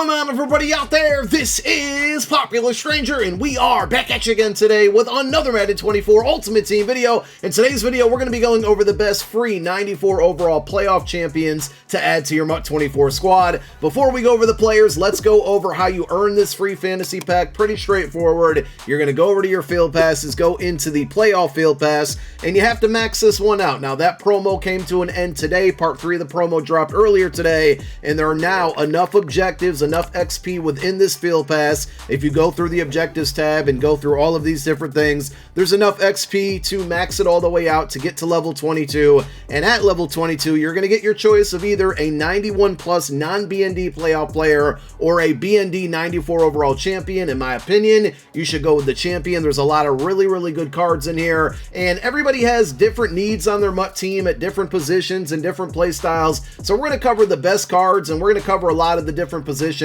going on, everybody out there? This is Popular Stranger, and we are back at you again today with another Madden 24 Ultimate Team video. In today's video, we're going to be going over the best free 94 overall playoff champions to add to your MUT 24 squad. Before we go over the players, let's go over how you earn this free fantasy pack. Pretty straightforward. You're going to go over to your field passes, go into the playoff field pass, and you have to max this one out. Now, that promo came to an end today. Part 3 of the promo dropped earlier today, and there are now enough objectives, enough XP within this field pass. If you go through the objectives tab and go through all of these different things, there's enough XP to max it all the way out to get to level 22. And at level 22, you're going to get your choice of either a 91 plus non-BND playoff player or a BND 94 overall champion. In my opinion, you should go with the champion. There's a lot of really good cards in here, and everybody has different needs on their MUT team at different positions and different play styles. So we're going to cover the best cards, and we're going to cover a lot of the different positions.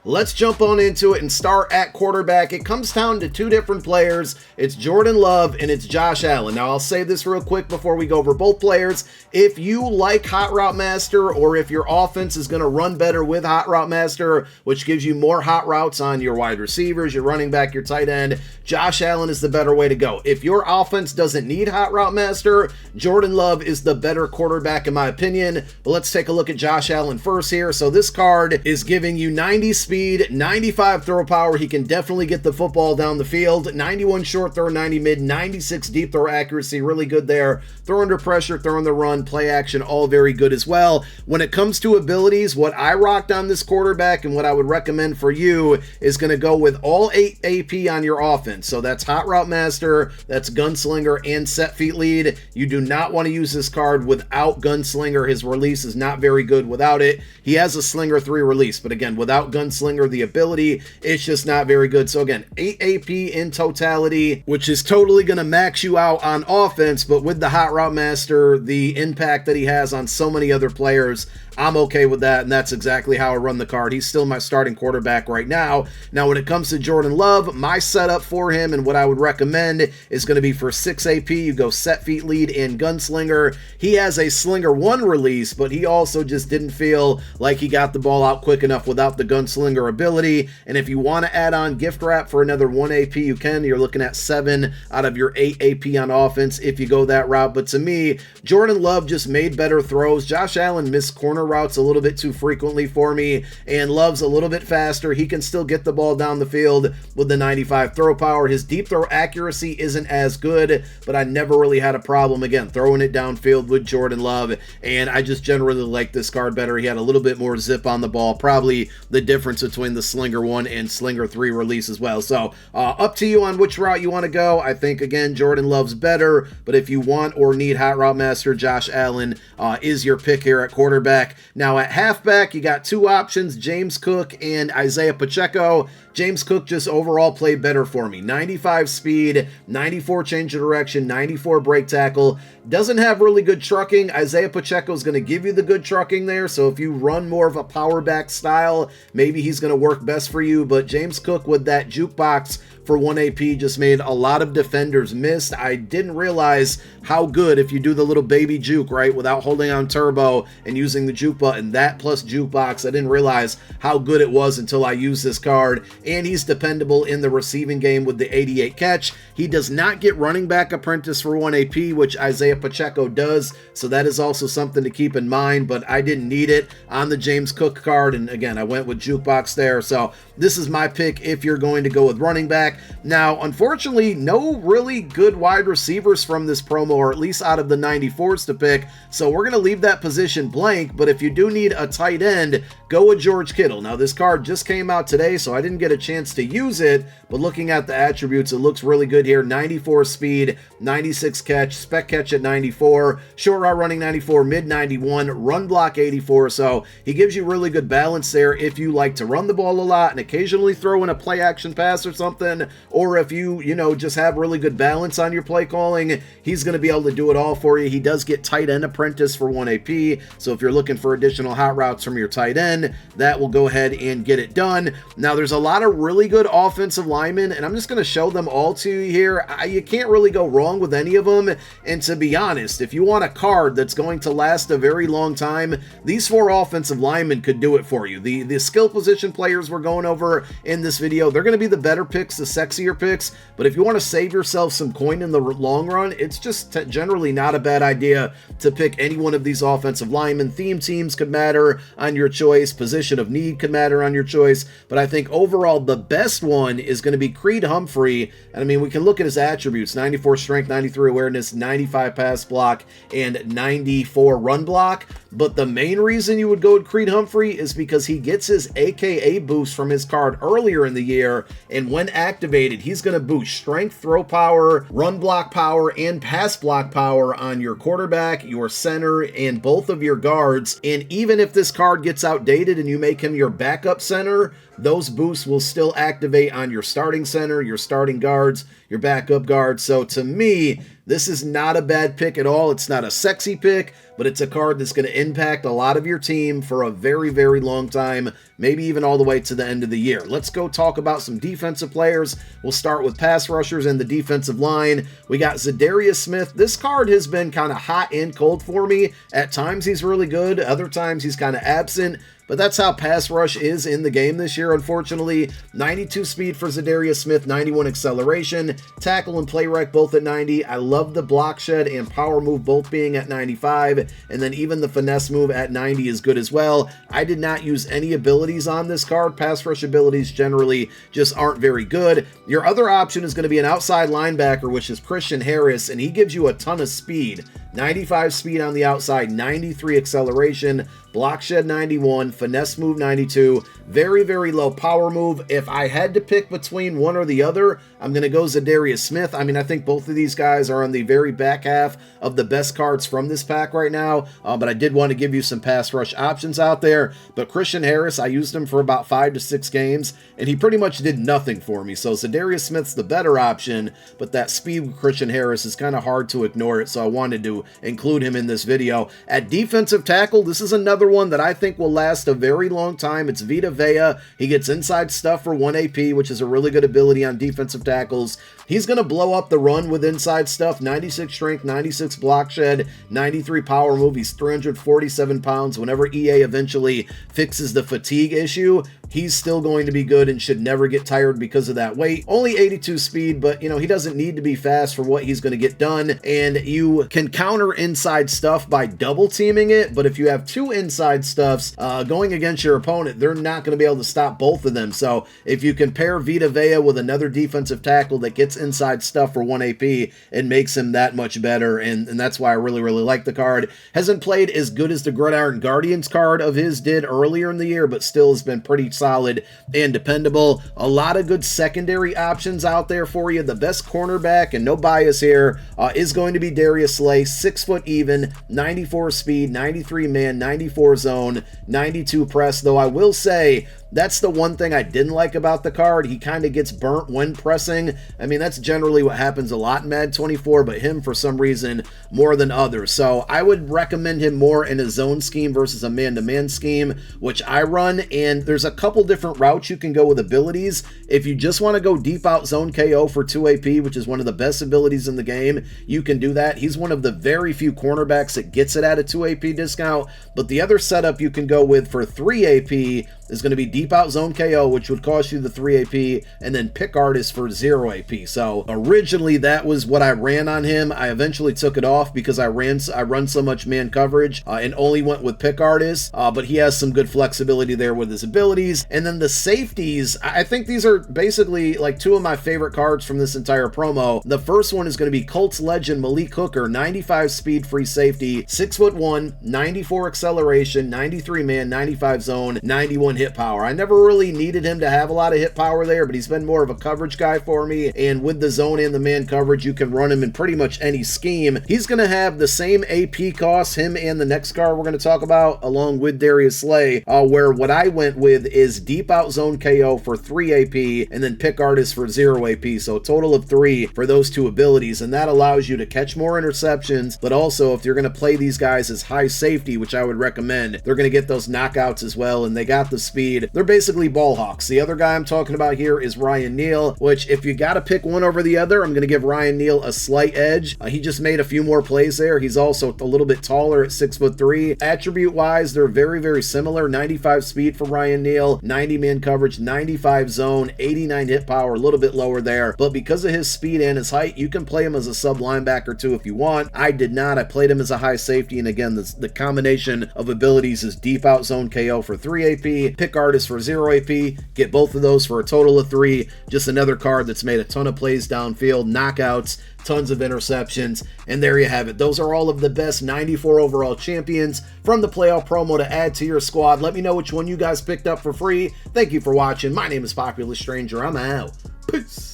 Let's jump on into it and start at quarterback. It comes down to two different players. It's Jordan Love and it's Josh Allen. Now, I'll say this real quick before we go over both players. If you like Hot Route Master, or if your offense is going to run better with Hot Route Master, which gives you more hot routes on your wide receivers, your running back, your tight end, Josh Allen is the better way to go. If your offense doesn't need Hot Route Master, Jordan Love is the better quarterback in my opinion. But let's take a look at Josh Allen first here. So this card is giving you 90 speed, 95 throw power. He can definitely get the football down the field. 91 short throw, 90 mid, 96 deep throw accuracy. Really good there. Throw under pressure, throw in the run, play action, all very good as well. When it comes to abilities, what I rocked on this quarterback and what I would recommend for you is going to go with all 8 AP on your offense. So that's Hot Route Master, that's Gunslinger, and Set Feet Lead. You do not want to use this card without Gunslinger. His release is not very good without it. He has a Slinger 3 release, but again, without Gunslinger, the ability, it's just not very good. So again, 8 AP in totality, which is totally going to max you out on offense, but with the Hot Route Master, the impact that he has on so many other players, I'm okay with that, and that's exactly how I run the card. He's still my starting quarterback right now. Now, when it comes to Jordan Love, my setup for him and what I would recommend is going to be for 6 AP, you go Set Feet Lead and Gunslinger. He has a Slinger 1 release, but he also just didn't feel like he got the ball out quick enough without the Gunslinger ability. And if you want to add on Gift Wrap for another 1 AP, you can. You're looking at 7 out of your 8 AP on offense if you go that route. But to me, Jordan Love just made better throws. Josh Allen missed corner routes a little bit too frequently for me, and Love's a little bit faster. He can still get the ball down the field with the 95 throw power. His deep throw accuracy isn't as good, but I never really had a problem, again, throwing it downfield with Jordan Love, and I just generally like this card better. He had a little bit more zip on the ball, probably the difference between the Slinger 1 and Slinger 3 release as well. So up to you on which route you want to go. I think, again, Jordan Love's better, but if you want or need Hot Route Master, Josh Allen is your pick here at quarterback. Now, at halfback, you got 2 options, James Cook and Isaiah Pacheco. James Cook just overall played better for me. 95 speed, 94 change of direction, 94 break tackle. Doesn't have really good trucking. Isaiah Pacheco is going to give you the good trucking there, so if you run more of a power back style, maybe he's going to work best for you. But James Cook with that jukebox for 1 AP just made a lot of defenders miss. I didn't realize how good, if you do the little baby juke, right, without holding on turbo and using the juke button, that plus jukebox, I didn't realize how good it was until I used this card. And he's dependable in the receiving game with the 88 catch. He does not get running back apprentice for 1 AP, which Isaiah Pacheco does, so that is also something to keep in mind, but I didn't need it on the James Cook card, and again, I went with jukebox there. So this is my pick if you're going to go with running back. Now, unfortunately, no really good wide receivers from this promo, or at least out of the 94s to pick, so we're going to leave that position blank. But if you do need a tight end, go with George Kittle. Now, this card just came out today, so I didn't get a chance to use it, but looking at the attributes, it looks really good here. 94 speed, 96 catch, spec catch at 94, short route running 94, mid 91, run block 84, so he gives you really good balance there if you like to run the ball a lot and occasionally throw in a play action pass or something, or if you just have really good balance on your play calling, he's going to be able to do it all for you. He does get tight end apprentice for 1 AP, so if you're looking for additional hot routes from your tight end, that will go ahead and get it done. Now, there's a lot of really good offensive linemen, and I'm just going to show them all to you here. You can't really go wrong with any of them, and to be honest, if you want a card that's going to last a very long time, these 4 offensive linemen could do it for you. The skill position players we're going over in this video, they're going to be the better picks, the sexier picks, but if you want to save yourself some coin in the long run, it's just generally not a bad idea to pick any one of these offensive linemen. Theme teams could matter on your choice, position of need could matter on your choice, but I think overall the best one is going to be Humphrey. And I mean, we can look at his attributes: 94 strength, 93 awareness, 95 pass block, and 94 run block. But the main reason you would go with Humphrey is because he gets his AKA boost from his card earlier in the year, and when activated, he's going to boost strength, throw power, run block power, and pass block power on your quarterback, your center, and both of your guards. And even if this card gets outdated and you make him your backup center, those boosts will still activate on your starting center, your starting guards, your backup guards. So to me, this is not a bad pick at all. It's not a sexy pick, but it's a card that's going to impact a lot of your team for a very, very long time, maybe even all the way to the end of the year. Let's go talk about some defensive players. We'll start with pass rushers and the defensive line. We got Zadarius Smith. This card has been kind of hot and cold for me. At times he's really good, other times he's kind of absent. But that's how pass rush is in the game this year, unfortunately. 92 speed for Zadarius Smith, 91 acceleration, tackle and play rec both at 90. I love the block shed and power move both being at 95, and then even the finesse move at 90 is good as well. I did not use any abilities on this card. Pass rush abilities generally just aren't very good. Your other option is going to be an outside linebacker, which is Christian Harris, and he gives you a ton of speed. 95 speed on the outside, 93 acceleration, block shed 91, finesse move 92, very, very low power move. If I had to pick between one or the other, I'm going to go Zadarius Smith. I mean, I think both of these guys are on the very back half of the best cards from this pack right now, but I did want to give you some pass rush options out there. But Christian Harris, I used him for about 5 to 6 games, and he pretty much did nothing for me. So Zadarius Smith's the better option, but that speed with Christian Harris is kind of hard to ignore it, so I wanted to include him in this video. At defensive tackle, this is another one that I think will last a very long time. It's Vita Vea. He gets inside stuff for 1 AP, which is a really good ability on defensive tackles. He's going to blow up the run with inside stuff. 96 strength, 96 block shed, 93 power move. He's 347 pounds. Whenever EA eventually fixes the fatigue issue, he's still going to be good and should never get tired because of that weight. Only 82 speed, but you know, he doesn't need to be fast for what he's going to get done. And you can counter inside stuff by double teaming it, but if you have 2 inside stuffs going against your opponent, they're not going to be able to stop both of them. So if you can pair Vita Vea with another defensive tackle that gets inside stuff for 1 AP, it makes him that much better, and that's why I really, really like the card. Hasn't played as good as the Gridiron Guardians card of his did earlier in the year, but still has been pretty solid and dependable. A lot of good secondary options out there for you. The best cornerback, and no bias here, is going to be Darius Slay. 6 foot even, 94 speed, 93 man, 94 zone, 92 press, though I will say that's the one thing I didn't like about the card. He kind of gets burnt when pressing. I mean, that's generally what happens a lot in Madden 24, but him, for some reason, more than others. So I would recommend him more in a zone scheme versus a man-to-man scheme, which I run, and there's a couple different routes you can go with abilities. If you just want to go deep out zone KO for 2 AP, which is one of the best abilities in the game, you can do that. He's one of the very few cornerbacks that gets it at a 2 AP discount, but the other setup you can go with for 3 AP is going to be deep out zone KO, which would cost you the 3 AP, and then pick artist for 0 AP. So originally that was what I ran on him. I eventually took it off because I run so much man coverage and only went with pick artist, but he has some good flexibility there with his abilities. And then the safeties, I think these are basically like 2 of my favorite cards from this entire promo. The first one is going to be Colts legend Malik Hooker, 95 speed free safety, 6'1", 94 acceleration, 93 man, 95 zone, 91 in hit power. I never really needed him to have a lot of hit power there, but he's been more of a coverage guy for me, and with the zone and the man coverage, you can run him in pretty much any scheme. He's going to have the same AP costs, him and the next card we're going to talk about, along with Darius Slay, where what I went with is deep out zone KO for 3 AP, and then pick artist for 0 AP, so a total of 3 for those two abilities, and that allows you to catch more interceptions, but also if you're going to play these guys as high safety, which I would recommend, they're going to get those knockouts as well, and they got the speed. They're basically ball hawks. The other guy I'm talking about here is Ryan Neal, which if you got to pick one over the other, I'm going to give Ryan Neal a slight edge. He just made a few more plays there. He's also a little bit taller at 6'3". Attribute wise, they're very, very similar. 95 speed for Ryan Neal, 90 man coverage, 95 zone, 89 hit power, a little bit lower there, but because of his speed and his height, you can play him as a sub linebacker too if you want. I did not. I played him as a high safety, and again, the combination of abilities is deep out zone KO for 3 AP, pick artist for 0 AP, get both of those for a total of 3. Just another card that's made a ton of plays downfield, knockouts, tons of interceptions, and there you have it. Those are all of the best 94 overall champions from the playoff promo to add to your squad. Let me know which one you guys picked up for free. Thank you for watching. My name is Popular Stranger. I'm out. Peace.